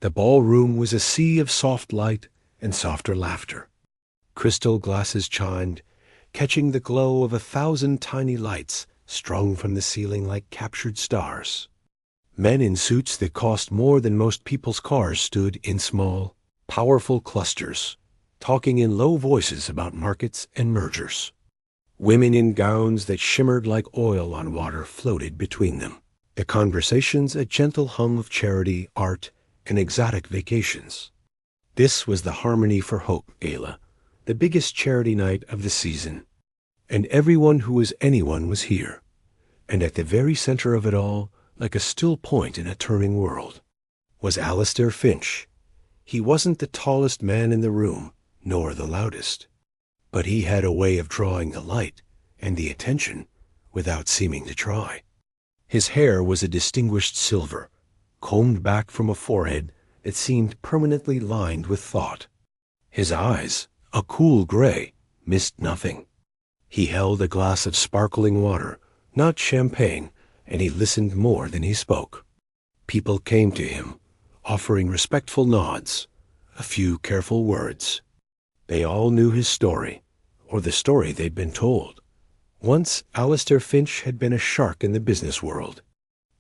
The ballroom was a sea of soft light and softer laughter. Crystal glasses chimed, catching the glow of 1,000 tiny lights strung from the ceiling like captured stars. Men in suits that cost more than most people's cars stood in small, powerful clusters, talking in low voices about markets and mergers. Women in gowns that shimmered like oil on water floated between them. The conversations a gentle hum of charity, art, and exotic vacations. This was the Harmony for Hope Gala, the biggest charity night of the season. And everyone who was anyone was here. And at the very center of it all, like a still point in a turning world, was Alistair Finch. He wasn't the tallest man in the room, nor the loudest. But he had a way of drawing the light and the attention without seeming to try. His hair was a distinguished silver, combed back from a forehead that seemed permanently lined with thought. His eyes, a cool gray, missed nothing. He held a glass of sparkling water, not champagne, and he listened more than he spoke. People came to him, offering respectful nods, a few careful words. They all knew his story, or the story they'd been told. Once Alistair Finch had been a shark in the business world.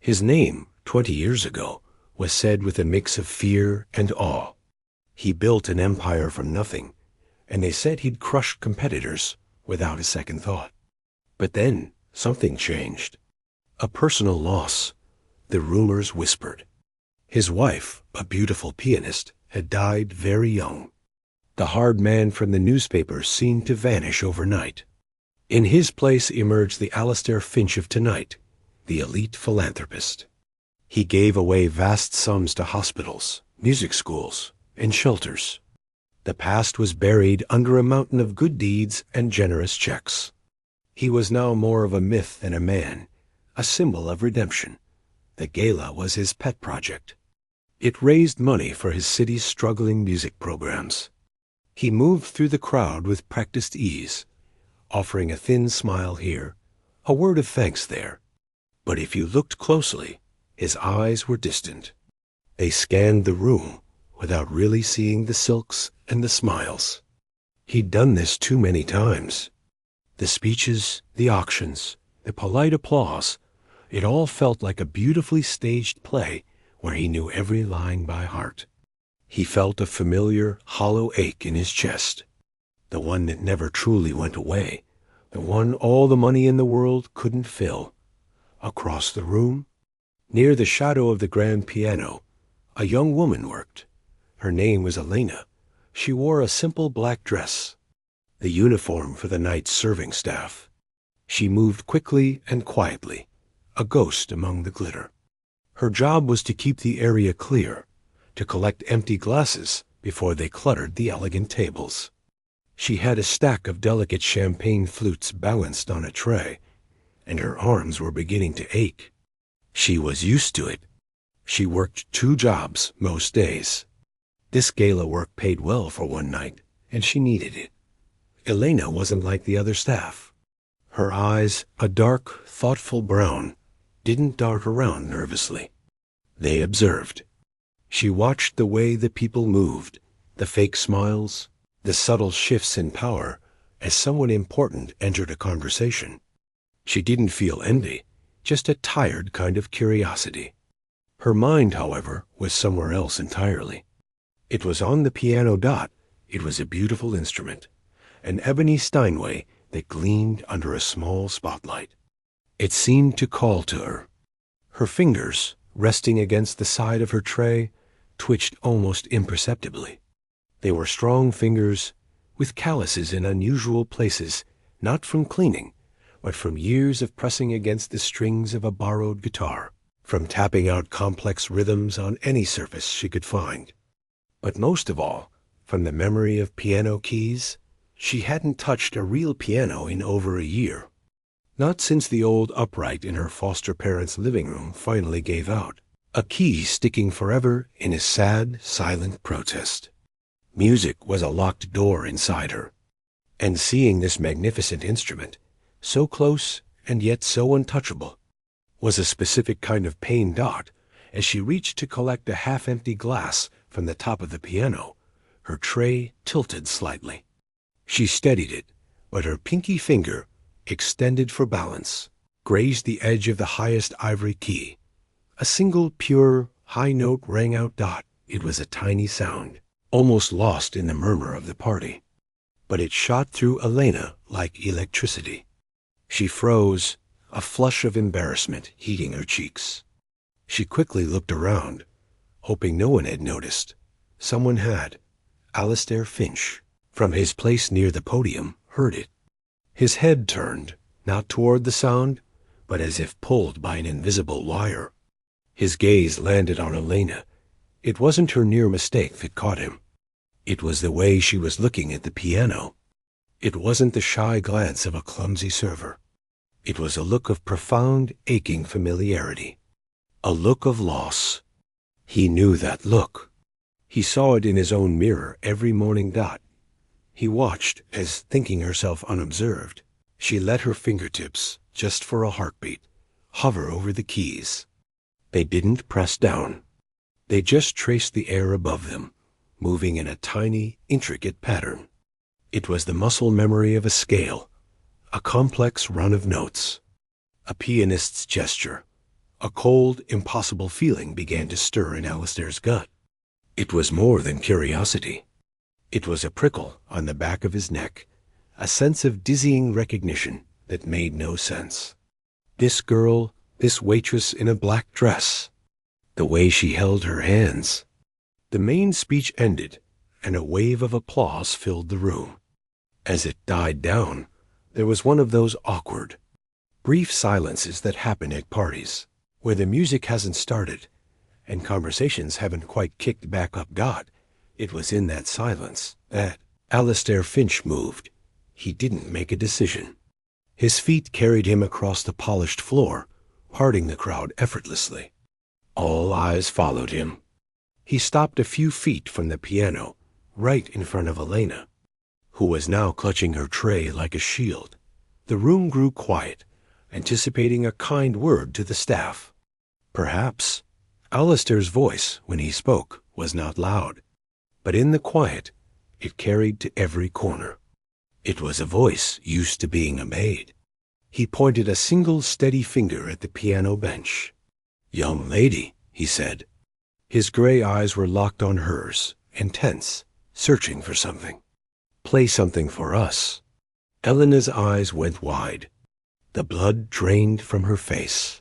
His name, 20 years ago, was said with a mix of fear and awe. He built an empire from nothing, and they said he'd crushed competitors without a second thought. But then something changed. A personal loss, the rumors whispered. His wife, a beautiful pianist, had died very young. The hard man from the newspapers seemed to vanish overnight. In his place emerged the Alistair Finch of tonight, the elite philanthropist. He gave away vast sums to hospitals, music schools, and shelters. The past was buried under a mountain of good deeds and generous checks. He was now more of a myth than a man, a symbol of redemption. The gala was his pet project. It raised money for his city's struggling music programs. He moved through the crowd with practiced ease, offering a thin smile here, a word of thanks there. But if you looked closely, his eyes were distant. They scanned the room without really seeing the silks and the smiles. He'd done this too many times. The speeches, the auctions, the polite applause, it all felt like a beautifully staged play where he knew every line by heart. He felt a familiar, hollow ache in his chest, the one that never truly went away, the one all the money in the world couldn't fill. Across the room, near the shadow of the grand piano, a young woman worked. Her name was Elena. She wore a simple black dress, the uniform for the night's serving staff. She moved quickly and quietly, a ghost among the glitter. Her job was to keep the area clear, to collect empty glasses before they cluttered the elegant tables. She had a stack of delicate champagne flutes balanced on a tray, and her arms were beginning to ache. She was used to it. She worked 2 jobs most days. This gala work paid well for one night, and she needed it. Elena wasn't like the other staff. Her eyes, a dark, thoughtful brown, didn't dart around nervously. They observed. She watched the way the people moved, the fake smiles, the subtle shifts in power, as someone important entered a conversation. She didn't feel envy, just a tired kind of curiosity. Her mind, however, was somewhere else entirely. It was on the piano dot. It was a beautiful instrument, an ebony Steinway that gleamed under a small spotlight. It seemed to call to her. Her fingers, resting against the side of her tray, twitched almost imperceptibly. They were strong fingers with calluses in unusual places, not from cleaning, but from years of pressing against the strings of a borrowed guitar, from tapping out complex rhythms on any surface she could find. But most of all, from the memory of piano keys. She hadn't touched a real piano in over a year. Not since the old upright in her foster parents' living room finally gave out, a key sticking forever in a sad, silent protest. Music was a locked door inside her. And seeing this magnificent instrument, so close and yet so untouchable, was a specific kind of pain dot, As she reached to collect a half-empty glass from the top of the piano, her tray tilted slightly. She steadied it, but her pinky finger, extended for balance, grazed the edge of the highest ivory key. A single pure, high note rang out. It was a tiny sound, almost lost in the murmur of the party. But it shot through Elena like electricity. She froze, a flush of embarrassment heating her cheeks. She quickly looked around, hoping no one had noticed. Someone had. Alistair Finch, from his place near the podium, heard it. His head turned, not toward the sound, but as if pulled by an invisible wire. His gaze landed on Elena. It wasn't her near mistake that caught him. It was the way she was looking at the piano. It wasn't the shy glance of a clumsy server. It was a look of profound, aching familiarity. A look of loss. He knew that look. He saw it in his own mirror every morning. He watched as, thinking herself unobserved, she let her fingertips, just for a heartbeat, hover over the keys. They didn't press down. They just traced the air above them, moving in a tiny, intricate pattern. It was the muscle memory of a scale, a complex run of notes, a pianist's gesture. A cold, impossible feeling began to stir in Alistair's gut. It was more than curiosity. It was a prickle on the back of his neck, a sense of dizzying recognition that made no sense. This girl, this waitress in a black dress, the way she held her hands. The main speech ended, and a wave of applause filled the room. As it died down, there was one of those awkward, brief silences that happen at parties, where the music hasn't started, and conversations haven't quite kicked back up. It was in that silence that Alistair Finch moved. He didn't make a decision. His feet carried him across the polished floor, parting the crowd effortlessly. All eyes followed him. He stopped a few feet from the piano, right in front of Elena, who was now clutching her tray like a shield. The room grew quiet, anticipating a kind word to the staff. Perhaps. Alistair's voice, when he spoke, was not loud, but in the quiet, it carried to every corner. It was a voice used to being obeyed. He pointed a single steady finger at the piano bench. "Young lady," he said. His gray eyes were locked on hers, intense, searching for something. "Play something for us." Elena's eyes went wide. The blood drained from her face.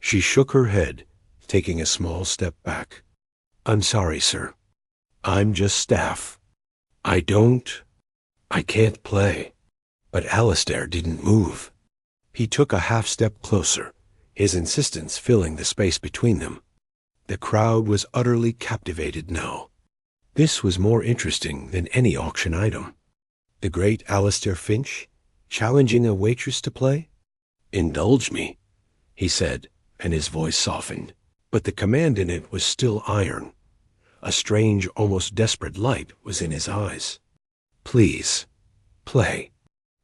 She shook her head, taking a small step back. "I'm sorry, sir. I'm just staff. I can't play." But Alistair didn't move. He took a half-step closer, his insistence filling the space between them. The crowd was utterly captivated now. This was more interesting than any auction item. The great Alistair Finch, challenging a waitress to play? "Indulge me," he said, and his voice softened, but the command in it was still iron. A strange, almost desperate light was in his eyes. "Please, play."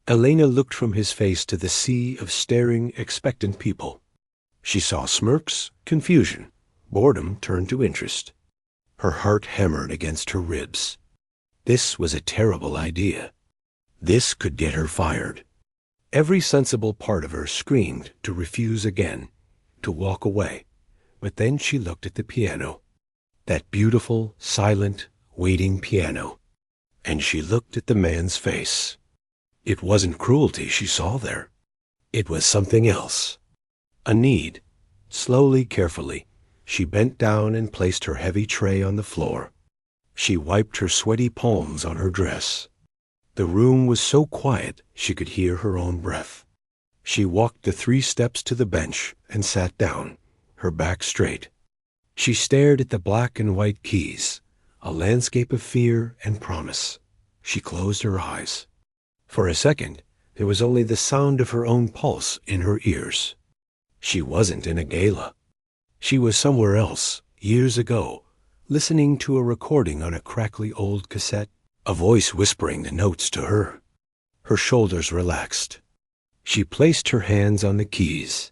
Elena looked from his face to the sea of staring, expectant people. She saw smirks, confusion, boredom turned to interest. Her heart hammered against her ribs. This was a terrible idea. This could get her fired. Every sensible part of her screamed to refuse again, to walk away. But then she looked at the piano, that beautiful, silent, waiting piano, and she looked at the man's face. It wasn't cruelty she saw there. It was something else. A need. Slowly, carefully, she bent down and placed her heavy tray on the floor. She wiped her sweaty palms on her dress. The room was so quiet she could hear her own breath. She walked the 3 steps to the bench and sat down, her back straight. She stared at the black and white keys, a landscape of fear and promise. She closed her eyes. For a second, there was only the sound of her own pulse in her ears. She wasn't in a gala. She was somewhere else, years ago, listening to a recording on a crackly old cassette, a voice whispering the notes to her. Her shoulders relaxed. She placed her hands on the keys.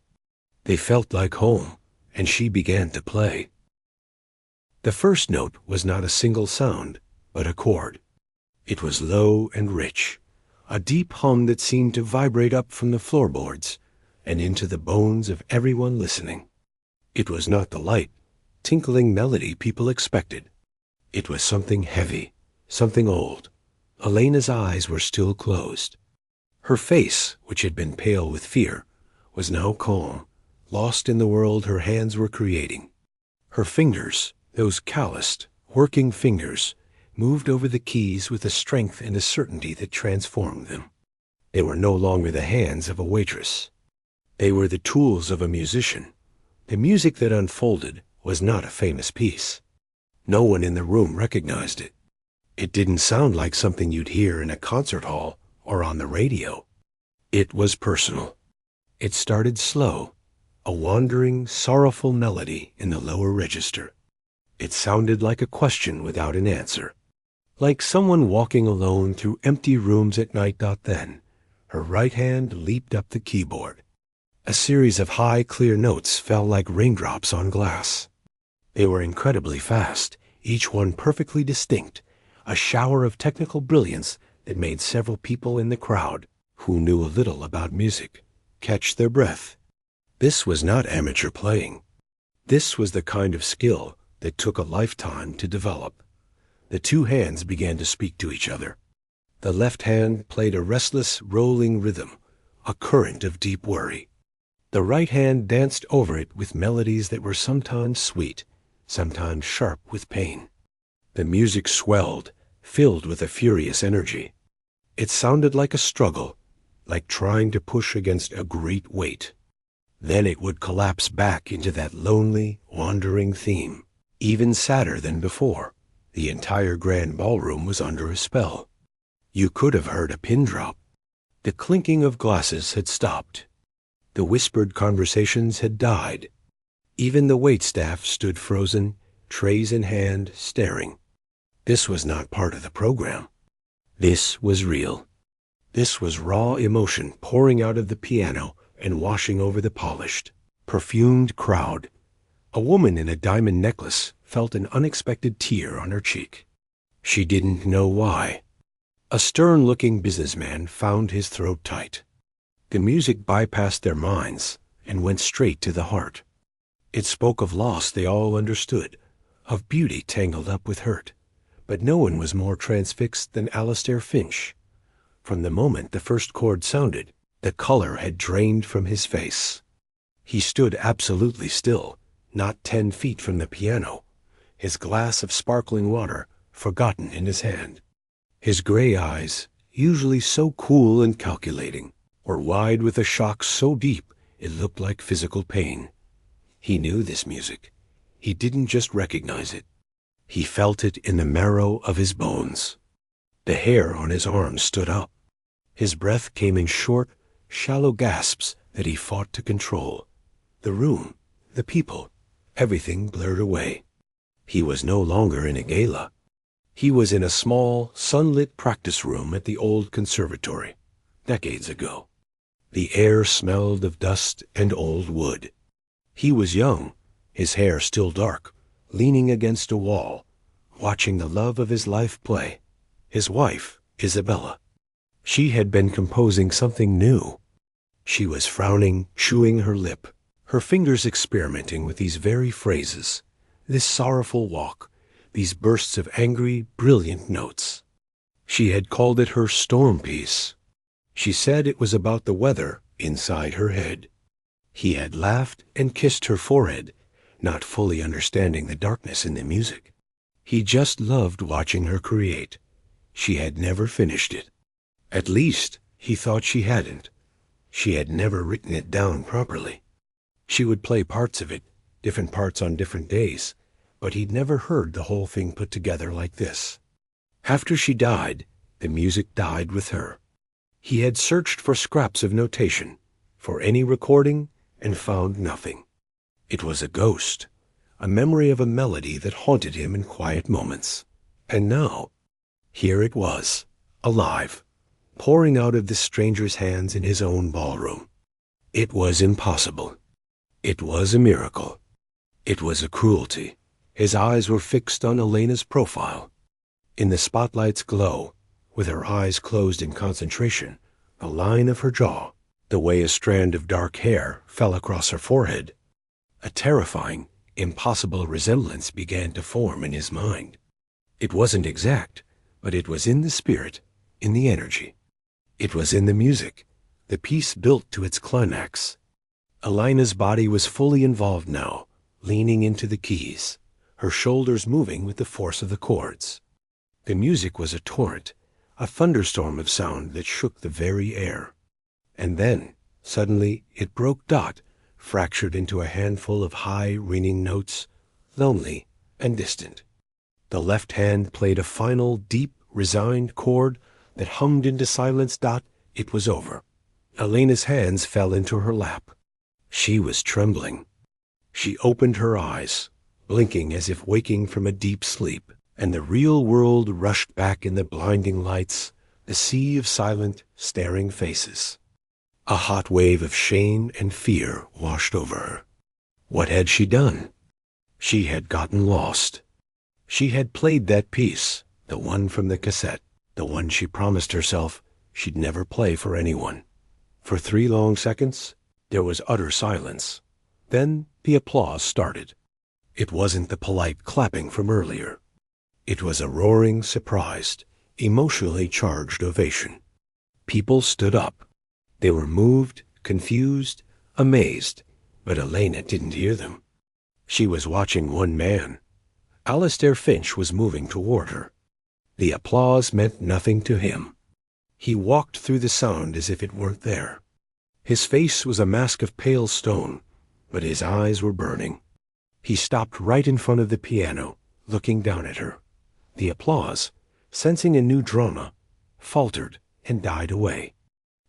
They felt like home, and she began to play. The first note was not a single sound, but a chord. It was low and rich, a deep hum that seemed to vibrate up from the floorboards and into the bones of everyone listening. It was not the light, tinkling melody people expected. It was something heavy, something old. Elena's eyes were still closed. Her face, which had been pale with fear, was now calm, lost in the world her hands were creating. Her fingers, those calloused, working fingers, moved over the keys with a strength and a certainty that transformed them. They were no longer the hands of a waitress. They were the tools of a musician. The music that unfolded was not a famous piece. No one in the room recognized it. It didn't sound like something you'd hear in a concert hall or on the radio. It was personal. It started slow, a wandering, sorrowful melody in the lower register. It sounded like a question without an answer, like someone walking alone through empty rooms at night. Then, her right hand leaped up the keyboard. A series of high, clear notes fell like raindrops on glass. They were incredibly fast, each one perfectly distinct, a shower of technical brilliance that made several people in the crowd, who knew a little about music, catch their breath. This was not amateur playing. This was the kind of skill that took a lifetime to develop. The two hands began to speak to each other. The left hand played a restless, rolling rhythm, a current of deep worry. The right hand danced over it with melodies that were sometimes sweet, sometimes sharp with pain. The music swelled, filled with a furious energy. It sounded like a struggle, like trying to push against a great weight. Then it would collapse back into that lonely, wandering theme. Even sadder than before, the entire grand ballroom was under a spell. You could have heard a pin drop. The clinking of glasses had stopped. The whispered conversations had died. Even the waitstaff stood frozen, trays in hand, staring. This was not part of the program. This was real. This was raw emotion pouring out of the piano and washing over the polished, perfumed crowd. A woman in a diamond necklace felt an unexpected tear on her cheek. She didn't know why. A stern-looking businessman found his throat tight. The music bypassed their minds and went straight to the heart. It spoke of loss they all understood, of beauty tangled up with hurt. But no one was more transfixed than Alistair Finch. From the moment the first chord sounded, the color had drained from his face. He stood absolutely still, not 10 feet from the piano, his glass of sparkling water forgotten in his hand. His gray eyes, usually so cool and calculating, were wide with a shock so deep it looked like physical pain. He knew this music. He didn't just recognize it. He felt it in the marrow of his bones. The hair on his arms stood up. His breath came in short, shallow gasps that he fought to control. The room, the people, everything blurred away. He was no longer in a gala. He was in a small, sunlit practice room at the old conservatory, decades ago. The air smelled of dust and old wood. He was young, his hair still dark, leaning against a wall, watching the love of his life play, his wife, Isabella. She had been composing something new. She was frowning, chewing her lip, her fingers experimenting with these very phrases, this sorrowful walk, these bursts of angry, brilliant notes. She had called it her storm piece. She said it was about the weather inside her head. He had laughed and kissed her forehead, not fully understanding the darkness in the music. He just loved watching her create. She had never finished it. At least, he thought she hadn't. She had never written it down properly. She would play parts of it, different parts on different days, but he'd never heard the whole thing put together like this. After she died, the music died with her. He had searched for scraps of notation, for any recording, and found nothing. It was a ghost, a memory of a melody that haunted him in quiet moments. And now, here it was, alive, pouring out of this stranger's hands in his own ballroom. It was impossible. It was a miracle. It was a cruelty. His eyes were fixed on Elena's profile. In the spotlight's glow, with her eyes closed in concentration, the line of her jaw, the way a strand of dark hair fell across her forehead, a terrifying, impossible resemblance began to form in his mind. It wasn't exact, but it was in the spirit, in the energy. It was in the music, the piece built to its climax. Elena's body was fully involved now, leaning into the keys, her shoulders moving with the force of the chords. The music was a torrent, a thunderstorm of sound that shook the very air. And then, suddenly, it broke dot, fractured into a handful of high, ringing notes, lonely and distant. The left hand played a final, deep, resigned chord that hummed into silence. It was over. Elena's hands fell into her lap. She was trembling. She opened her eyes, blinking as if waking from a deep sleep, and the real world rushed back in the blinding lights, the sea of silent, staring faces. A hot wave of shame and fear washed over her. What had she done? She had gotten lost. She had played that piece, the one from the cassette, the one she promised herself she'd never play for anyone. For 3 long seconds, there was utter silence. Then the applause started. It wasn't the polite clapping from earlier. It was a roaring, surprised, emotionally charged ovation. People stood up. They were moved, confused, amazed, but Elena didn't hear them. She was watching one man. Alistair Finch was moving toward her. The applause meant nothing to him. He walked through the sound as if it weren't there. His face was a mask of pale stone, but his eyes were burning. He stopped right in front of the piano, looking down at her. The applause, sensing a new drama, faltered and died away.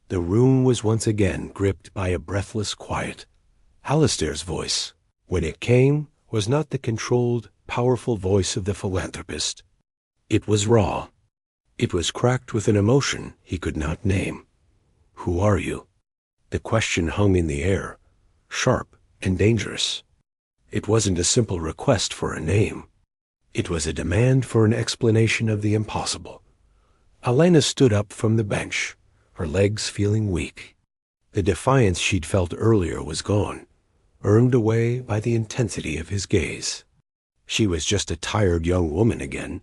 The room was once again gripped by a breathless quiet. Alistair's voice, when it came, was not the controlled, powerful voice of the philanthropist. It was raw. It was cracked with an emotion he could not name. Who are you? The question hung in the air, sharp and dangerous. It wasn't a simple request for a name. It was a demand for an explanation of the impossible. Elena stood up from the bench, her legs feeling weak. The defiance she'd felt earlier was gone, earned away by the intensity of his gaze. She was just a tired young woman again,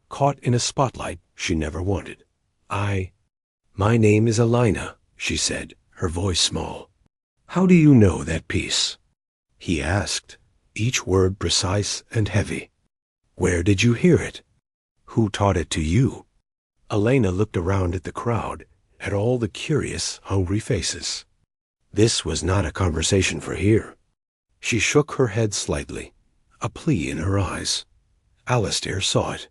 caught in a spotlight she never wanted. My name is Elena, she said, her voice small. How do you know that piece? He asked, each word precise and heavy. Where did you hear it? Who taught it to you? Elena looked around at the crowd, at all the curious, hungry faces. This was not a conversation for here. She shook her head slightly, a plea in her eyes. Alistair saw it.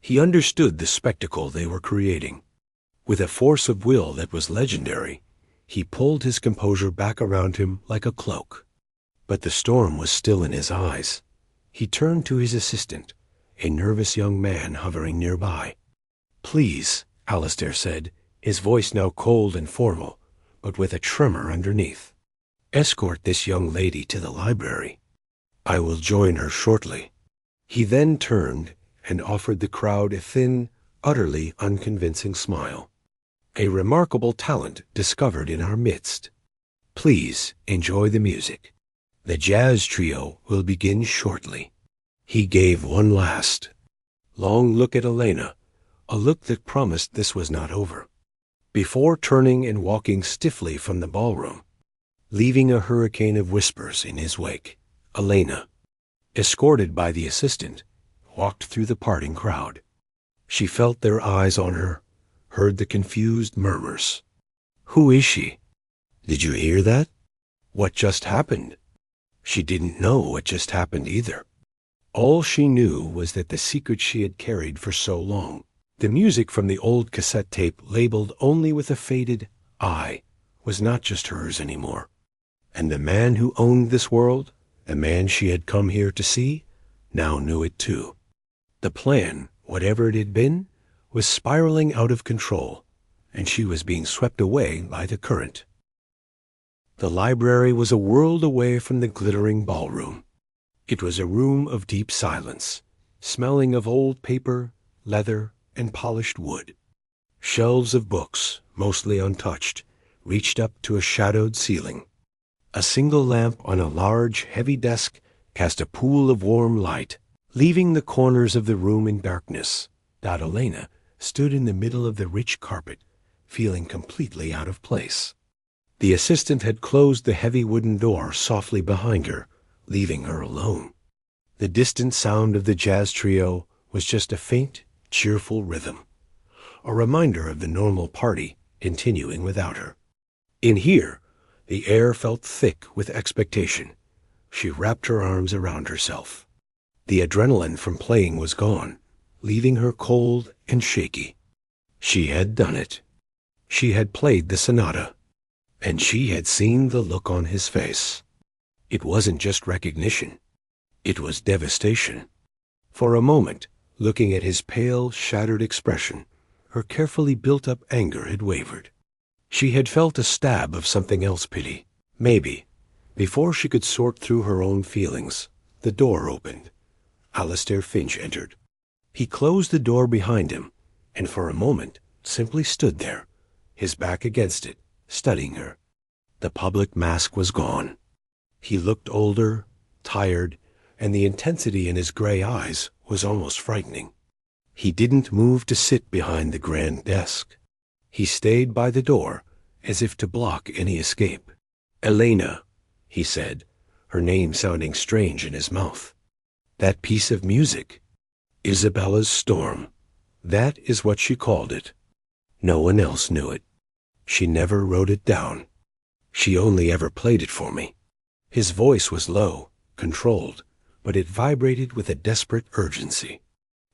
He understood the spectacle they were creating. With a force of will that was legendary, he pulled his composure back around him like a cloak. But the storm was still in his eyes. He turned to his assistant, a nervous young man hovering nearby. Please, Alistair said, his voice now cold and formal, but with a tremor underneath. Escort this young lady to the library. I will join her shortly. He then turned and offered the crowd a thin, utterly unconvincing smile. A remarkable talent discovered in our midst. Please enjoy the music. The jazz trio will begin shortly. He gave one last, long look at Elena, a look that promised this was not over, before turning and walking stiffly from the ballroom, leaving a hurricane of whispers in his wake. Elena, escorted by the assistant, walked through the parting crowd. She felt their eyes on her, heard the confused murmurs. Who is she? Did you hear that? What just happened? She didn't know what just happened either. All she knew was that the secret she had carried for so long, the music from the old cassette tape labeled only with a faded I, was not just hers anymore. And the man who owned this world, the man she had come here to see, now knew it too. The plan, whatever it had been, was spiraling out of control, and she was being swept away by the current. The library was a world away from the glittering ballroom. It was a room of deep silence, smelling of old paper, leather, and polished wood. Shelves of books, mostly untouched, reached up to a shadowed ceiling. A single lamp on a large, heavy desk cast a pool of warm light, leaving the corners of the room in darkness. Elena stood in the middle of the rich carpet, feeling completely out of place. The assistant had closed the heavy wooden door softly behind her, leaving her alone. The distant sound of the jazz trio was just a faint, cheerful rhythm, a reminder of the normal party continuing without her. In here, the air felt thick with expectation. She wrapped her arms around herself. The adrenaline from playing was gone, leaving her cold and shaky. She had done it. She had played the sonata, and she had seen the look on his face. It wasn't just recognition. It was devastation. For a moment, looking at his pale, shattered expression, her carefully built-up anger had wavered. She had felt a stab of something else pity. Maybe. Before she could sort through her own feelings, the door opened. Alistair Finch entered. He closed the door behind him, and for a moment simply stood there, his back against it, studying her. The public mask was gone. He looked older, tired, and the intensity in his gray eyes was almost frightening. He didn't move to sit behind the grand desk. He stayed by the door, as if to block any escape. "Elena," he said, her name sounding strange in his mouth. "That piece of music, Isabella's Storm, that is what she called it. No one else knew it. She never wrote it down. She only ever played it for me." His voice was low, controlled, but it vibrated with a desperate urgency.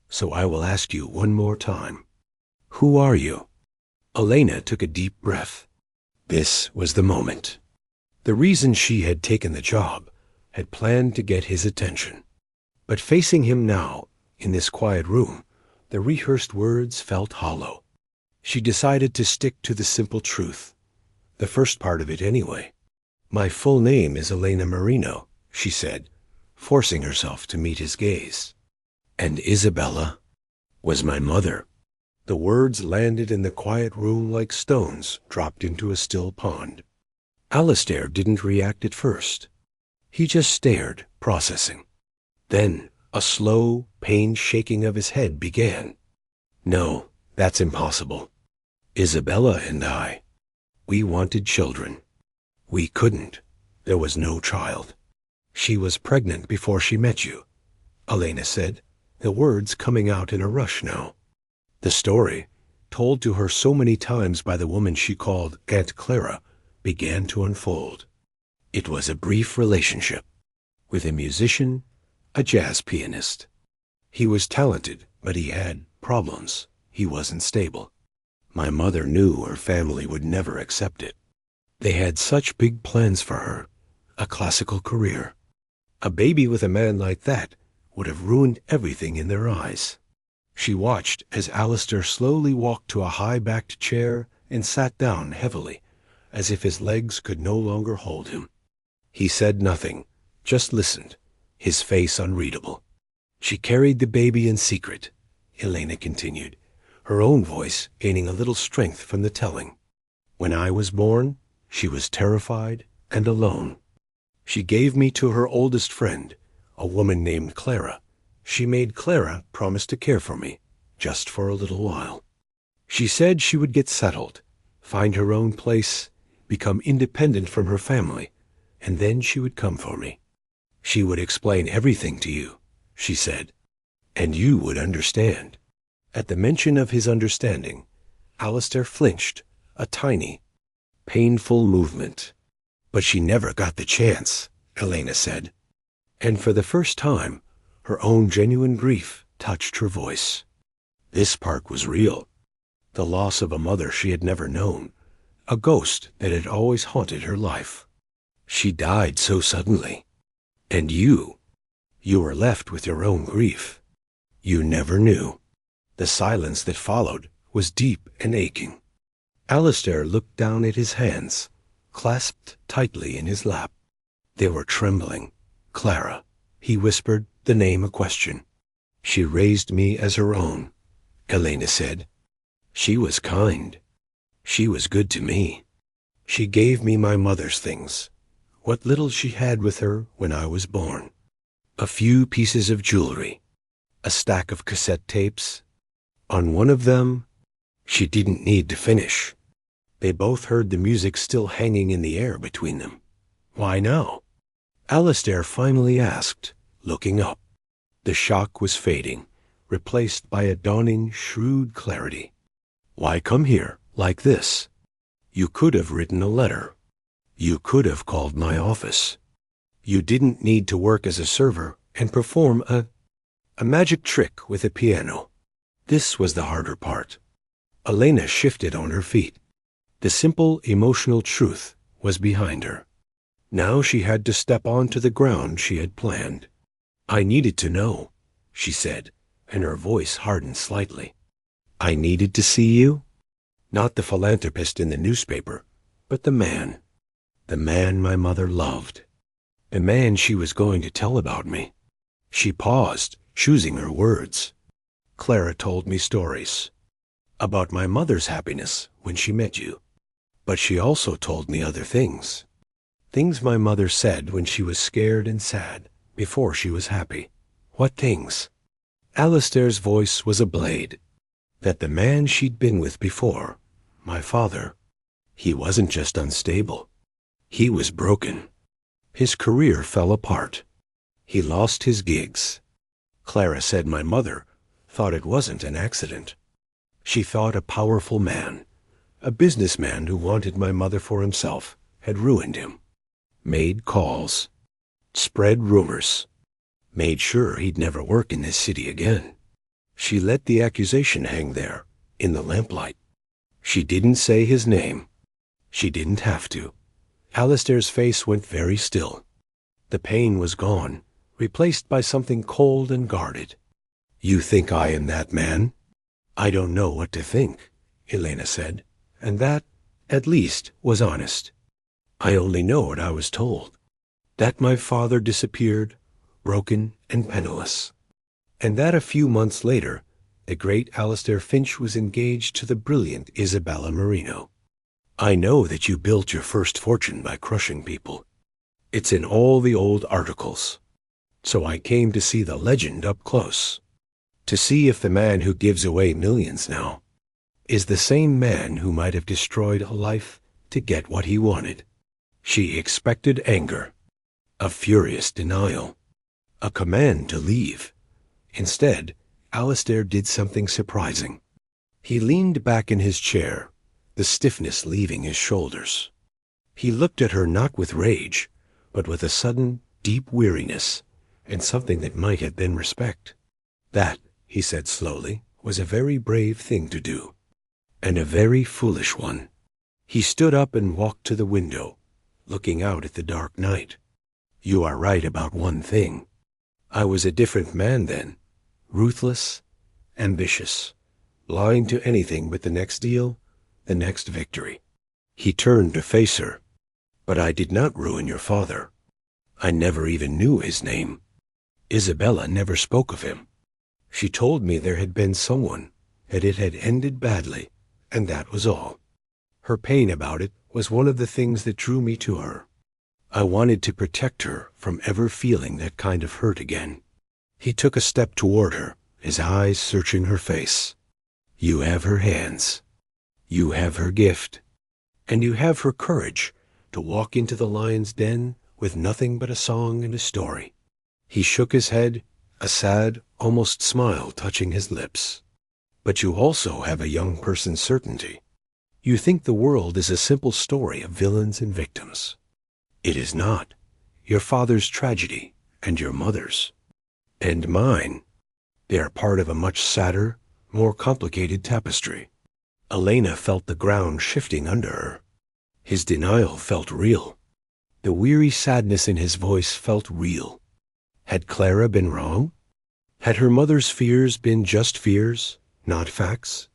"So I will ask you one more time. Who are you?" Elena took a deep breath. This was the moment. The reason she had taken the job, had planned to get his attention. But facing him now, in this quiet room, the rehearsed words felt hollow. She decided to stick to the simple truth. The first part of it anyway. "My full name is Elena Marino," she said, forcing herself to meet his gaze. "And Isabella was my mother." The words landed in the quiet room like stones dropped into a still pond. Alistair didn't react at first. He just stared, processing. Then a slow, pained shaking of his head began. "No, that's impossible. Isabella and I, we wanted children. We couldn't. There was no child. She was pregnant before she met you," Elena said, the words coming out in a rush now. The story, told to her so many times by the woman she called Aunt Clara, began to unfold. It was a brief relationship with a musician, a jazz pianist. He was talented, but he had problems. He wasn't stable. My mother knew her family would never accept it. They had such big plans for her, a classical career. A baby with a man like that would have ruined everything in their eyes. She watched as Alistair slowly walked to a high-backed chair and sat down heavily, as if his legs could no longer hold him. He said nothing, just listened, his face unreadable. "She carried the baby in secret," Elena continued, her own voice gaining a little strength from the telling. "When I was born, she was terrified and alone. She gave me to her oldest friend, a woman named Clara. She made Clara promise to care for me, just for a little while. She said she would get settled, find her own place, become independent from her family, and then she would come for me. She would explain everything to you," she said, "and you would understand." At the mention of his understanding, Alistair flinched, a tiny, painful movement. "But she never got the chance," Elena said. And for the first time, her own genuine grief touched her voice. This part was real. The loss of a mother she had never known, a ghost that had always haunted her life. She died so suddenly. And you were left with your own grief. You never knew. The silence that followed was deep and aching. Alistair looked down at his hands, clasped tightly in his lap. They were trembling. "Clara," He whispered the name a question. She raised me as her own, Elena said. She was kind. She was good to me. She gave me my mother's things, what little she had with her when I was born. A few pieces of jewelry, a stack of cassette tapes. On one of them, she didn't need to finish. They both heard the music still hanging in the air between them. Why now? Alistair finally asked, looking up. The shock was fading, replaced by a dawning, shrewd clarity. Why come here, like this? You could have written a letter. You could have called my office. You didn't need to work as a server and perform a magic trick with a piano. This was the harder part. Elena shifted on her feet. The simple, emotional truth was behind her. Now she had to step onto the ground she had planned. I needed to know, she said, and her voice hardened slightly. I needed to see you? Not the philanthropist in the newspaper, but the man my mother loved. The man she was going to tell about me. She paused, choosing her words. Clara told me stories about my mother's happiness when she met you. But she also told me other things. Things my mother said when she was scared and sad, before she was happy. What things? Alistair's voice was a blade. That the man she'd been with before, my father, he wasn't just unstable. He was broken. His career fell apart. He lost his gigs. Clara said my mother thought it wasn't an accident. She thought a powerful man, a businessman who wanted my mother for himself, had ruined him. Made calls. Spread rumors. Made sure he'd never work in this city again. She let the accusation hang there, in the lamplight. She didn't say his name. She didn't have to. Alistair's face went very still. The pain was gone, replaced by something cold and guarded. You think I am that man? I don't know what to think, Elena said, and that, at least, was honest. I only know what I was told. That my father disappeared, broken and penniless. And that a few months later, the great Alistair Finch was engaged to the brilliant Isabella Marino. I know that you built your first fortune by crushing people. It's in all the old articles. So I came to see the legend up close. To see if the man who gives away millions now is the same man who might have destroyed a life to get what he wanted. She expected anger, a furious denial, a command to leave. Instead, Alistair did something surprising. He leaned back in his chair, the stiffness leaving his shoulders. He looked at her not with rage, but with a sudden, deep weariness, and something that might have been respect. That, he said slowly, was a very brave thing to do, and a very foolish one. He stood up and walked to the window, looking out at the dark night. You are right about one thing. I was a different man then, ruthless, ambitious, blind to anything but the next deal, the next victory. He turned to face her. But I did not ruin your father. I never even knew his name. Isabella never spoke of him. She told me there had been someone, that it had ended badly, and that was all. Her pain about it was one of the things that drew me to her. I wanted to protect her from ever feeling that kind of hurt again. He took a step toward her, his eyes searching her face. You have her hands. You have her gift. And you have her courage to walk into the lion's den with nothing but a song and a story. He shook his head, a sad, almost smile touching his lips. But you also have a young person's certainty. You think the world is a simple story of villains and victims. It is not. Your father's tragedy, and your mother's, and mine, they are part of a much sadder, more complicated tapestry. Elena felt the ground shifting under her. His denial felt real. The weary sadness in his voice felt real. Had Clara been wrong? Had her mother's fears been just fears, not facts?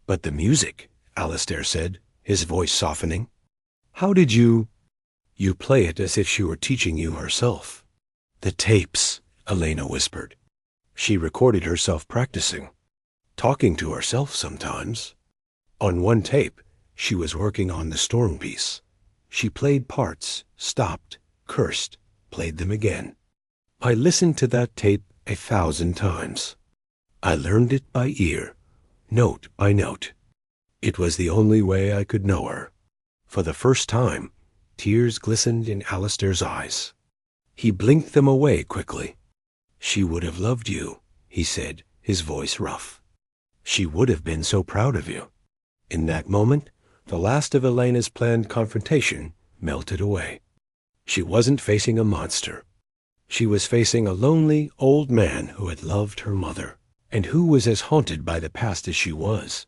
But the music, Alistair said, his voice softening. How did you... You play it as if she were teaching you herself. The tapes, Elena whispered. She recorded herself practicing, talking to herself sometimes. On one tape, she was working on the storm piece. She played parts, stopped, cursed, played them again. I listened to that tape 1,000 times. I learned it by ear, note by note. It was the only way I could know her. For the first time, tears glistened in Alistair's eyes. He blinked them away quickly. "She would have loved you," he said, his voice rough. "She would have been so proud of you." In that moment, the last of Elena's planned confrontation melted away. She wasn't facing a monster. She was facing a lonely old man who had loved her mother, and who was as haunted by the past as she was.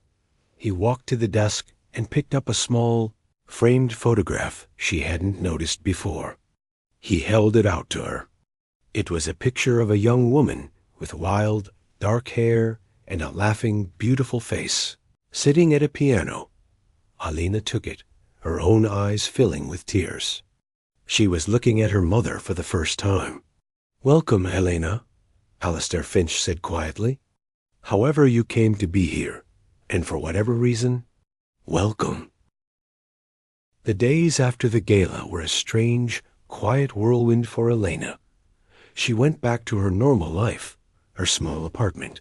He walked to the desk and picked up a small, framed photograph she hadn't noticed before. He held it out to her. It was a picture of a young woman with wild, dark hair and a laughing, beautiful face, sitting at a piano. Elena took it, her own eyes filling with tears. She was looking at her mother for the first time. "Welcome, Elena," Alistair Finch said quietly. "However you came to be here, and for whatever reason, welcome." The days after the gala were a strange, quiet whirlwind for Elena. She went back to her normal life, her small apartment,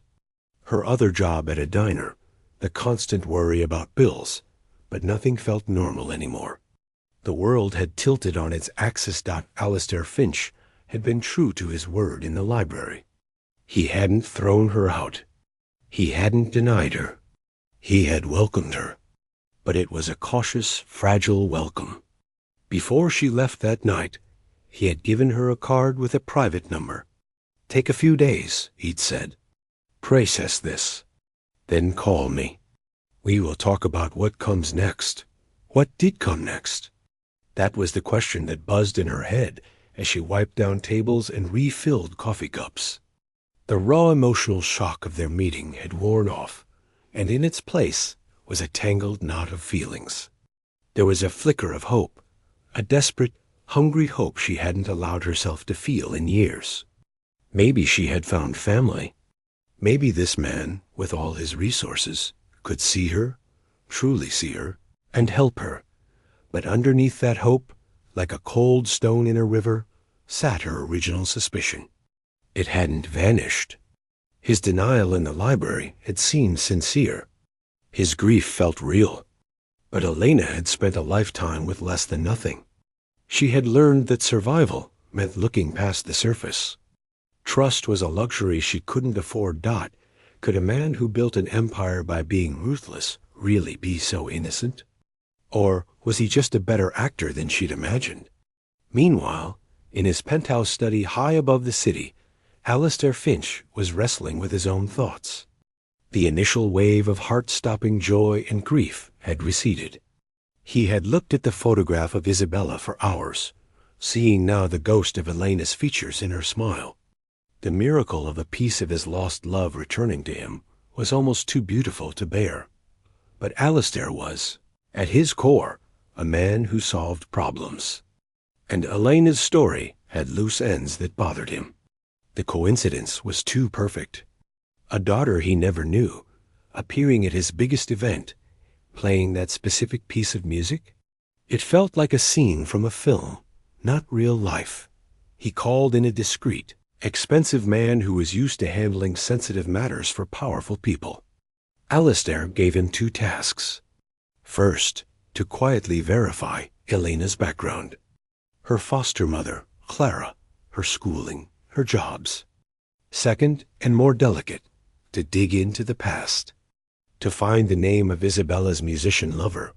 her other job at a diner, the constant worry about bills, but nothing felt normal anymore. The world had tilted on its axis. Alistair Finch had been true to his word in the library. He hadn't thrown her out. He hadn't denied her. He had welcomed her. But it was a cautious, fragile welcome. Before she left that night, he had given her a card with a private number. "Take a few days," he'd said. "Process this. Then call me. We will talk about what comes next." What did come next? That was the question that buzzed in her head as she wiped down tables and refilled coffee cups. The raw emotional shock of their meeting had worn off, and in its place was a tangled knot of feelings. There was a flicker of hope, a desperate, hungry hope she hadn't allowed herself to feel in years. Maybe she had found family. Maybe this man, with all his resources, could see her, truly see her, and help her. But underneath that hope, like a cold stone in a river, sat her original suspicion. It hadn't vanished. His denial in the library had seemed sincere. His grief felt real. But Elena had spent a lifetime with less than nothing. She had learned that survival meant looking past the surface. Trust was a luxury she couldn't afford. Could a man who built an empire by being ruthless really be so innocent? Or was he just a better actor than she'd imagined? Meanwhile, in his penthouse study high above the city, Alistair Finch was wrestling with his own thoughts. The initial wave of heart-stopping joy and grief had receded. He had looked at the photograph of Isabella for hours, seeing now the ghost of Elena's features in her smile. The miracle of a piece of his lost love returning to him was almost too beautiful to bear. But Alistair was, at his core, a man who solved problems. And Elena's story had loose ends that bothered him. The coincidence was too perfect. A daughter he never knew, appearing at his biggest event, playing that specific piece of music. It felt like a scene from a film, not real life. He called in a discreet, expensive man who was used to handling sensitive matters for powerful people. Alistair gave him 2 tasks. First, to quietly verify Elena's background. Her foster mother, Clara, her schooling, her jobs. Second, and more delicate, to dig into the past. To find the name of Isabella's musician lover,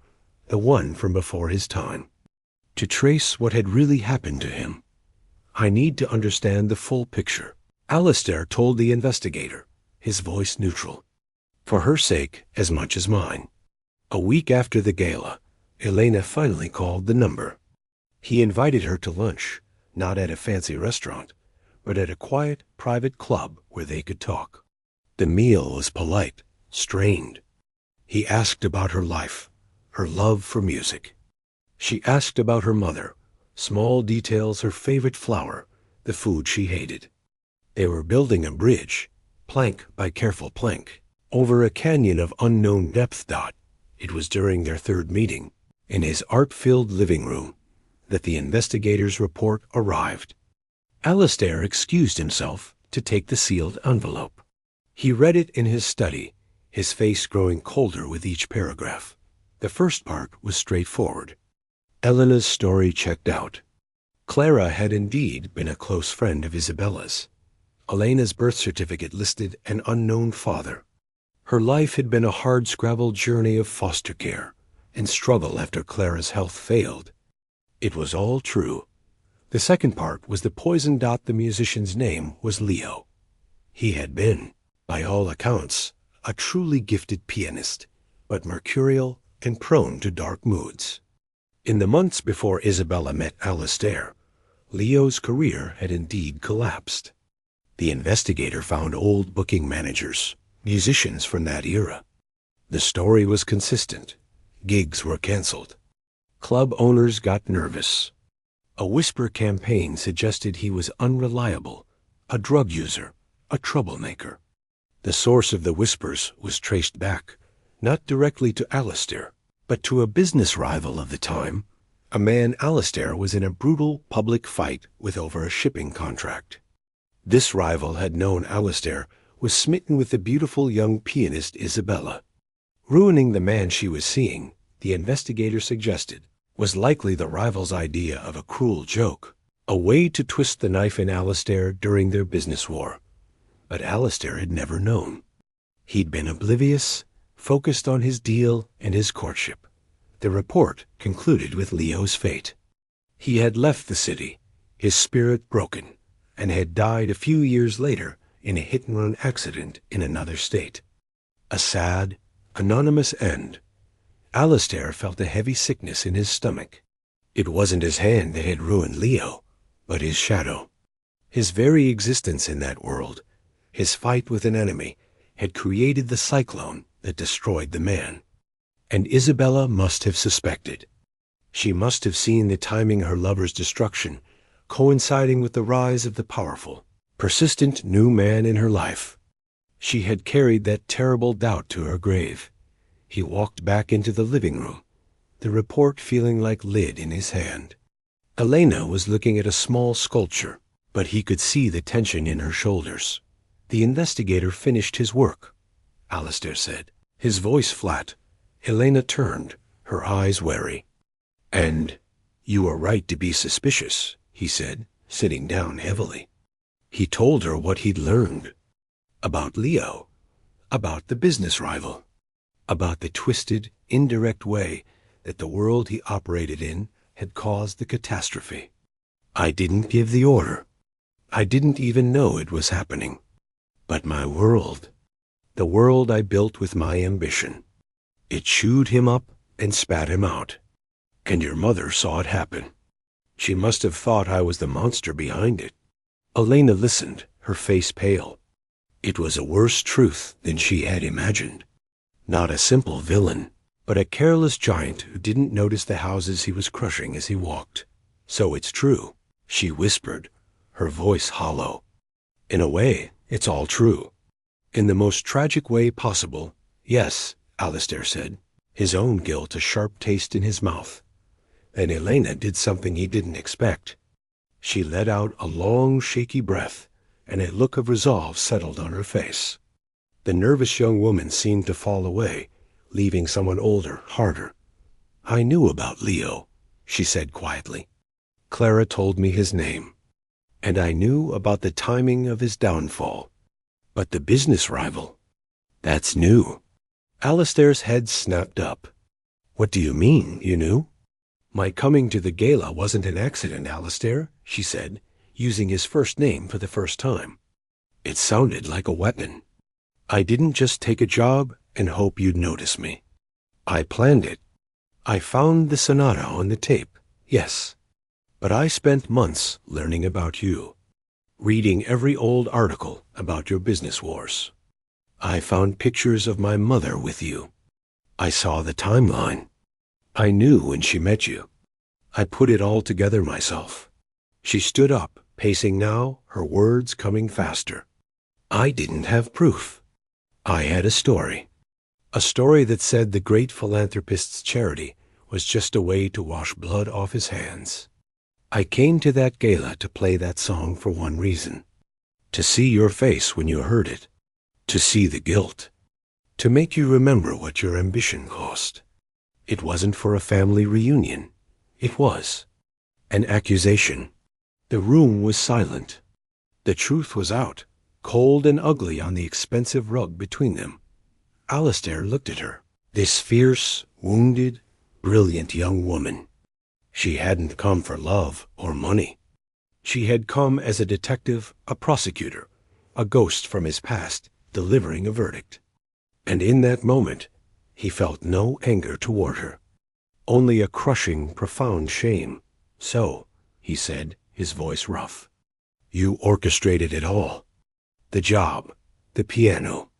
the one from before his time. To trace what had really happened to him. "I need to understand the full picture," Alistair told the investigator, his voice neutral. For her sake as much as mine. A week after the gala, Elena finally called the number. He invited her to lunch, not at a fancy restaurant, but at a quiet, private club where they could talk. The meal was polite, strained. He asked about her life, her love for music. She asked about her mother, small details, her favorite flower, the food she hated. They were building a bridge, plank by careful plank, over a canyon of unknown depth. It was during their third meeting, in his art-filled living room, that the investigator's report arrived. Alistair excused himself to take the sealed envelope. He read it in his study, his face growing colder with each paragraph. The first part was straightforward. Elena's story checked out. Clara had indeed been a close friend of Isabella's. Elena's birth certificate listed an unknown father. Her life had been a hard-scrabble journey of foster care and struggle after Clara's health failed. It was all true. The second part was the poison. The musician's name was Leo. He had been, by all accounts, a truly gifted pianist, but mercurial and prone to dark moods. In the months before Isabella met Alistair, Leo's career had indeed collapsed. The investigator found old booking managers, musicians from that era. The story was consistent. Gigs were canceled. Club owners got nervous. A whisper campaign suggested he was unreliable, a drug user, a troublemaker. The source of the whispers was traced back, not directly to Alistair, but to a business rival of the time, a man Alistair was in a brutal public fight with over a shipping contract. This rival had known Alistair was smitten with the beautiful young pianist Isabella. Ruining the man she was seeing, the investigator suggested, was likely the rival's idea of a cruel joke, a way to twist the knife in Alistair during their business war. But Alistair had never known. He'd been oblivious, focused on his deal and his courtship. The report concluded with Leo's fate. He had left the city, his spirit broken, and had died a few years later in a hit-and-run accident in another state. A sad, anonymous end. Alistair felt a heavy sickness in his stomach. It wasn't his hand that had ruined Leo, but his shadow. His very existence in that world, his fight with an enemy, had created the cyclone that destroyed the man. And Isabella must have suspected. She must have seen the timing of her lover's destruction coinciding with the rise of the powerful, persistent new man in her life. She had carried that terrible doubt to her grave. He walked back into the living room, the report feeling like lead in his hand. Elena was looking at a small sculpture, but he could see the tension in her shoulders. The investigator finished his work, Alistair said, his voice flat. Elena turned, her eyes wary. And you were right to be suspicious, he said, sitting down heavily. He told her what he'd learned. About Leo, about the business rival, about the twisted, indirect way that the world he operated in had caused the catastrophe. I didn't give the order. I didn't even know it was happening. But my world, the world I built with my ambition, it chewed him up and spat him out. And your mother saw it happen. She must have thought I was the monster behind it. Elena listened, her face pale. It was a worse truth than she had imagined. Not a simple villain, but a careless giant who didn't notice the houses he was crushing as he walked. So it's true, she whispered, her voice hollow. In a way, it's all true. In the most tragic way possible, yes, Alistair said, his own guilt a sharp taste in his mouth. And Elena did something he didn't expect. She let out a long, shaky breath, and a look of resolve settled on her face. The nervous young woman seemed to fall away, leaving someone older, harder. I knew about Leo, she said quietly. Clara told me his name. And I knew about the timing of his downfall. But the business rival, that's new. Alistair's head snapped up. What do you mean, you knew? My coming to the gala wasn't an accident, Alistair, she said, using his first name for the first time. It sounded like a weapon. I didn't just take a job and hope you'd notice me. I planned it. I found the sonata on the tape, yes. But I spent months learning about you, reading every old article about your business wars. I found pictures of my mother with you. I saw the timeline. I knew when she met you. I put it all together myself. She stood up, pacing now, her words coming faster. I didn't have proof. I had a story. A story that said the great philanthropist's charity was just a way to wash blood off his hands. I came to that gala to play that song for one reason. To see your face when you heard it. To see the guilt. To make you remember what your ambition cost. It wasn't for a family reunion. It was an accusation. The room was silent. The truth was out, cold and ugly on the expensive rug between them. Alistair looked at her, this fierce, wounded, brilliant young woman. She hadn't come for love or money. She had come as a detective, a prosecutor, a ghost from his past, delivering a verdict. And in that moment, he felt no anger toward her, only a crushing, profound shame. So, he said, his voice rough, you orchestrated it all. The job, the piano,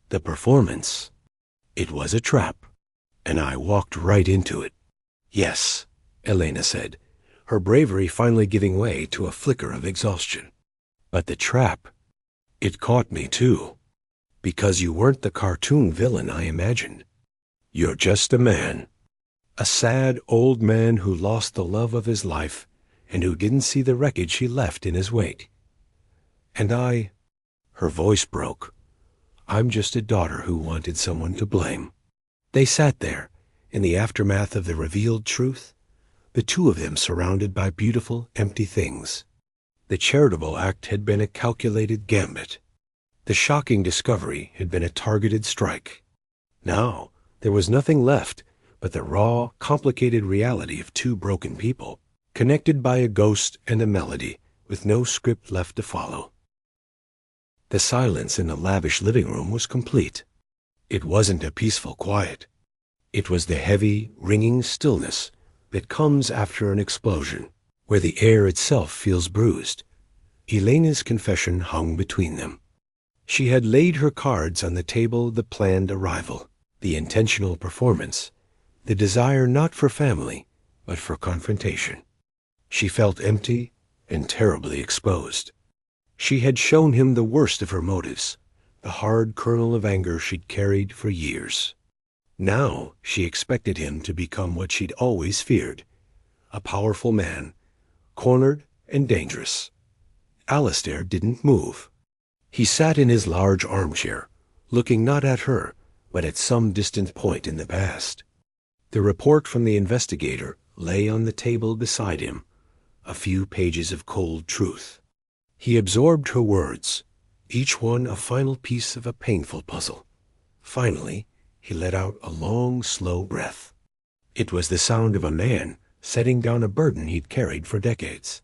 the performance. It was a trap, and I walked right into it. Yes, Elena said, her bravery finally giving way to a flicker of exhaustion. But the trap, it caught me too. Because you weren't the cartoon villain I imagined. You're just a man. A sad old man who lost the love of his life and who didn't see the wreckage he left in his wake. And her voice broke. I'm just a daughter who wanted someone to blame. They sat there, in the aftermath of the revealed truth, the two of them surrounded by beautiful, empty things. The charitable act had been a calculated gambit. The shocking discovery had been a targeted strike. Now, there was nothing left but the raw, complicated reality of two broken people, connected by a ghost and a melody, with no script left to follow. The silence in the lavish living room was complete. It wasn't a peaceful quiet. It was the heavy, ringing stillness that comes after an explosion, where the air itself feels bruised. Elena's confession hung between them. She had laid her cards on the table of the planned arrival, the intentional performance, the desire not for family, but for confrontation. She felt empty and terribly exposed. She had shown him the worst of her motives, the hard kernel of anger she'd carried for years. Now she expected him to become what she'd always feared, a powerful man, cornered and dangerous. Alistair didn't move. He sat in his large armchair, looking not at her, but at some distant point in the past. The report from the investigator lay on the table beside him, a few pages of cold truth. He absorbed her words, each one a final piece of a painful puzzle. Finally, he let out a long, slow breath. It was the sound of a man setting down a burden he'd carried for decades.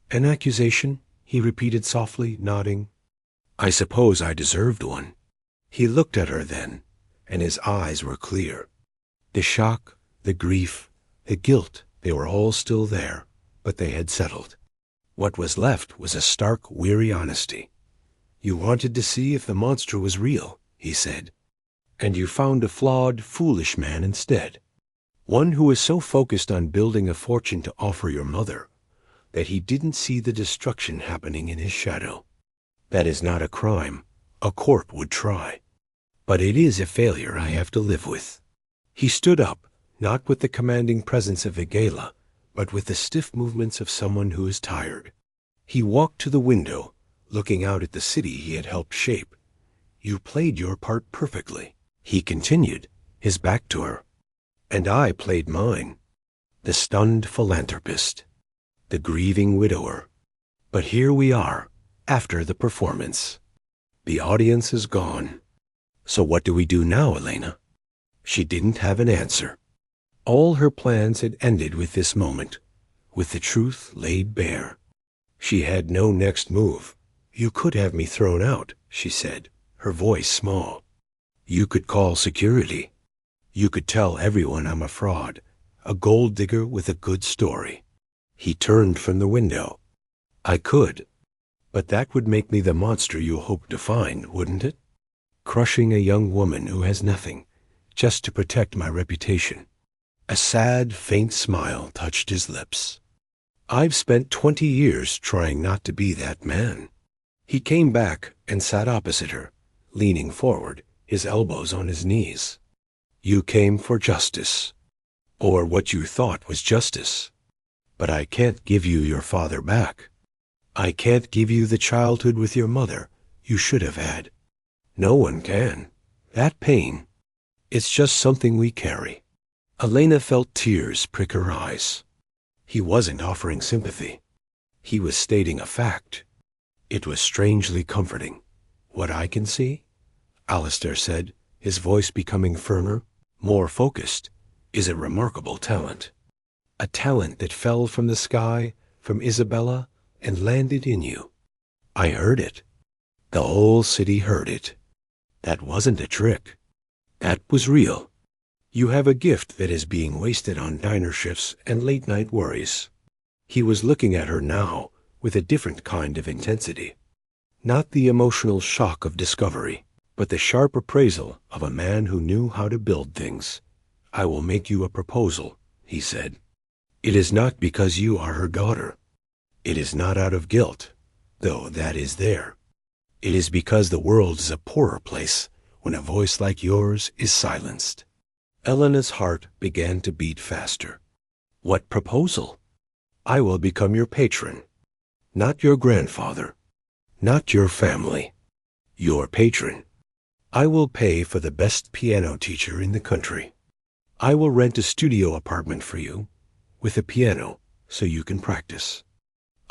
An accusation, he repeated softly, nodding. I suppose I deserved one. He looked at her then, and his eyes were clear. The shock, the grief, the guilt, they were all still there, but they had settled. What was left was a stark, weary honesty. You wanted to see if the monster was real, he said, and you found a flawed, foolish man instead. One who was so focused on building a fortune to offer your mother that he didn't see the destruction happening in his shadow. That is not a crime. A court would try. But it is a failure I have to live with. He stood up, not with the commanding presence of a gala, but with the stiff movements of someone who is tired. He walked to the window, looking out at the city he had helped shape. You played your part perfectly, he continued, his back to her. And I played mine. The stunned philanthropist, the grieving widower. But here we are, after the performance. The audience is gone. So what do we do now, Elena? She didn't have an answer. All her plans had ended with this moment, with the truth laid bare. She had no next move. You could have me thrown out, she said, her voice small. You could call security. You could tell everyone I'm a fraud, a gold digger with a good story. He turned from the window. I could, but that would make me the monster you hoped to find, wouldn't it? Crushing a young woman who has nothing, just to protect my reputation. A sad, faint smile touched his lips. I've spent 20 years trying not to be that man. He came back and sat opposite her, leaning forward, his elbows on his knees. You came for justice, or what you thought was justice. But I can't give you your father back. I can't give you the childhood with your mother you should have had. No one can. That pain, it's just something we carry. Elena felt tears prick her eyes. He wasn't offering sympathy. He was stating a fact. It was strangely comforting. What I can see, Alistair said, his voice becoming firmer, more focused, is a remarkable talent. A talent that fell from the sky, from Isabella, and landed in you. I heard it. The whole city heard it. That wasn't a trick. That was real. You have a gift that is being wasted on diner shifts and late-night worries. He was looking at her now with a different kind of intensity. Not the emotional shock of discovery, but the sharp appraisal of a man who knew how to build things. I will make you a proposal, he said. It is not because you are her daughter. It is not out of guilt, though that is there. It is because the world is a poorer place when a voice like yours is silenced. Elena's heart began to beat faster. What proposal? I will become your patron. Not your grandfather. Not your family. Your patron. I will pay for the best piano teacher in the country. I will rent a studio apartment for you, with a piano, so you can practice.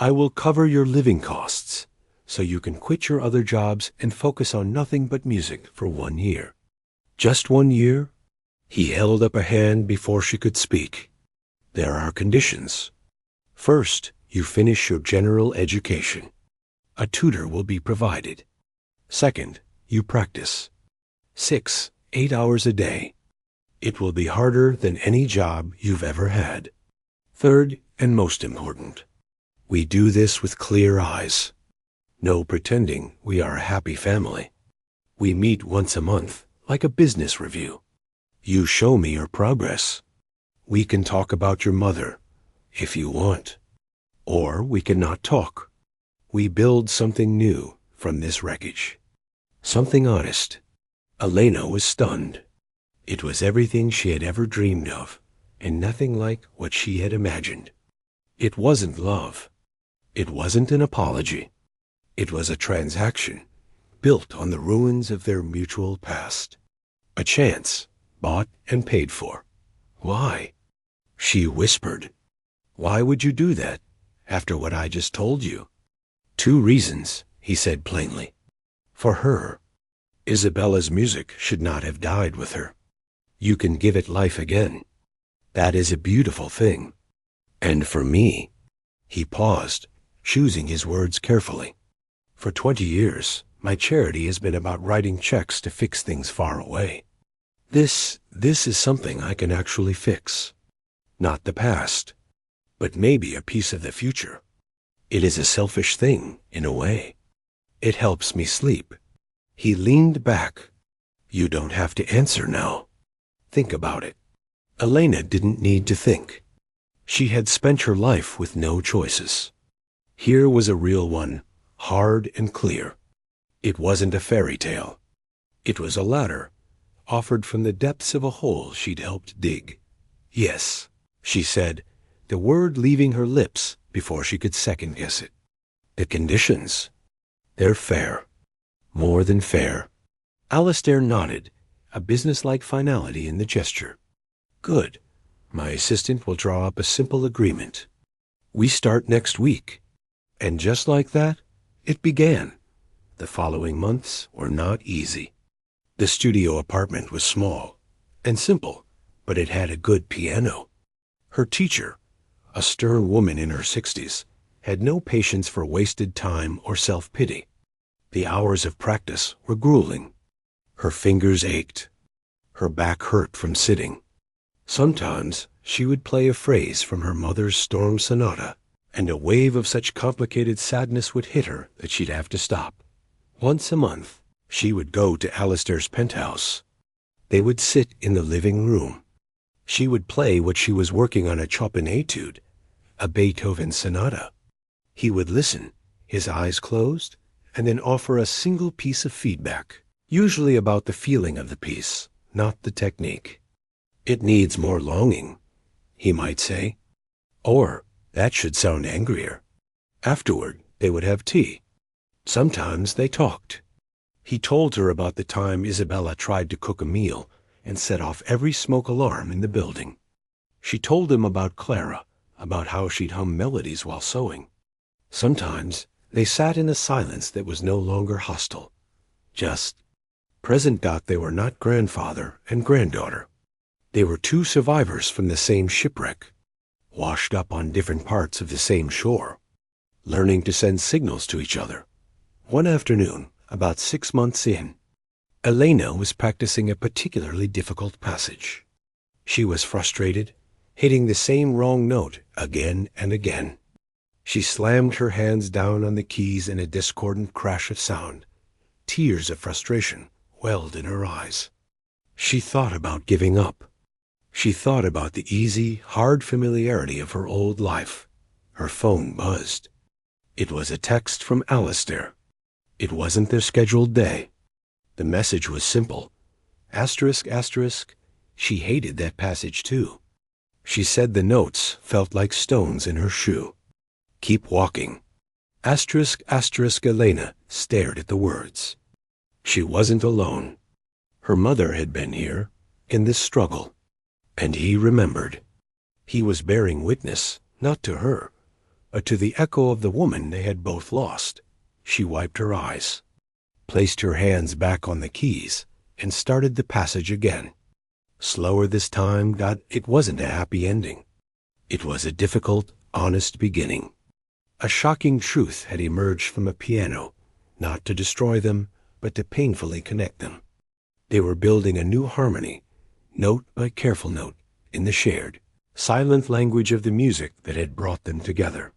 I will cover your living costs, so you can quit your other jobs and focus on nothing but music for 1 year. Just 1 year? He held up a hand before she could speak. There are conditions. First, you finish your general education. A tutor will be provided. Second, you practice. 6, 8 hours a day. It will be harder than any job you've ever had. Third, and most important, we do this with clear eyes. No pretending we are a happy family. We meet once a month, like a business review. You show me your progress. We can talk about your mother, if you want. Or we can not talk. We build something new from this wreckage. Something honest. Elena was stunned. It was everything she had ever dreamed of, and nothing like what she had imagined. It wasn't love. It wasn't an apology. It was a transaction, built on the ruins of their mutual past. A chance, bought and paid for. Why? She whispered. Why would you do that, after what I just told you? 2 reasons, he said plainly. For her, Isabella's music should not have died with her. You can give it life again. That is a beautiful thing. And for me, he paused, choosing his words carefully. For 20 years, my charity has been about writing checks to fix things far away. This is something I can actually fix. Not the past, but maybe a piece of the future. It is a selfish thing, in a way. It helps me sleep. He leaned back. You don't have to answer now. Think about it. Elena didn't need to think. She had spent her life with no choices. Here was a real one, hard and clear. It wasn't a fairy tale. It was a ladder, offered from the depths of a hole she'd helped dig. Yes, she said, the word leaving her lips before she could second-guess it. The conditions, they're fair. More than fair. Alistair nodded, a businesslike finality in the gesture. Good. My assistant will draw up a simple agreement. We start next week. And just like that, it began. The following months were not easy. The studio apartment was small and simple, but it had a good piano. Her teacher, a stern woman in her 60s, had no patience for wasted time or self-pity. The hours of practice were grueling. Her fingers ached. Her back hurt from sitting. Sometimes she would play a phrase from her mother's Storm Sonata, and a wave of such complicated sadness would hit her that she'd have to stop. Once a month, she would go to Alistair's penthouse. They would sit in the living room. She would play what she was working on, a Chopin etude, a Beethoven sonata. He would listen, his eyes closed, and then offer a single piece of feedback, usually about the feeling of the piece, not the technique. "It needs more longing," he might say. Or, "That should sound angrier." Afterward, they would have tea. Sometimes they talked. He told her about the time Isabella tried to cook a meal and set off every smoke alarm in the building. She told him about Clara, about how she'd hum melodies while sewing. Sometimes they sat in a silence that was no longer hostile. Just present. They were not grandfather and granddaughter. They were two survivors from the same shipwreck, washed up on different parts of the same shore, learning to send signals to each other. One afternoon, about 6 months in, Elena was practicing a particularly difficult passage. She was frustrated, hitting the same wrong note again and again. She slammed her hands down on the keys in a discordant crash of sound. Tears of frustration welled in her eyes. She thought about giving up. She thought about the easy, hard familiarity of her old life. Her phone buzzed. It was a text from Alistair. It wasn't their scheduled day. The message was simple. Asterisk, asterisk. She hated that passage too. She said the notes felt like stones in her shoe. Keep walking. Asterisk, asterisk. Elena stared at the words. She wasn't alone. Her mother had been here, in this struggle. And he remembered. He was bearing witness, not to her, but to the echo of the woman they had both lost. She wiped her eyes, placed her hands back on the keys, and started the passage again. Slower this time. It wasn't a happy ending. It was a difficult, honest beginning. A shocking truth had emerged from a piano, not to destroy them, but to painfully connect them. They were building a new harmony, note by careful note, in the shared, silent language of the music that had brought them together.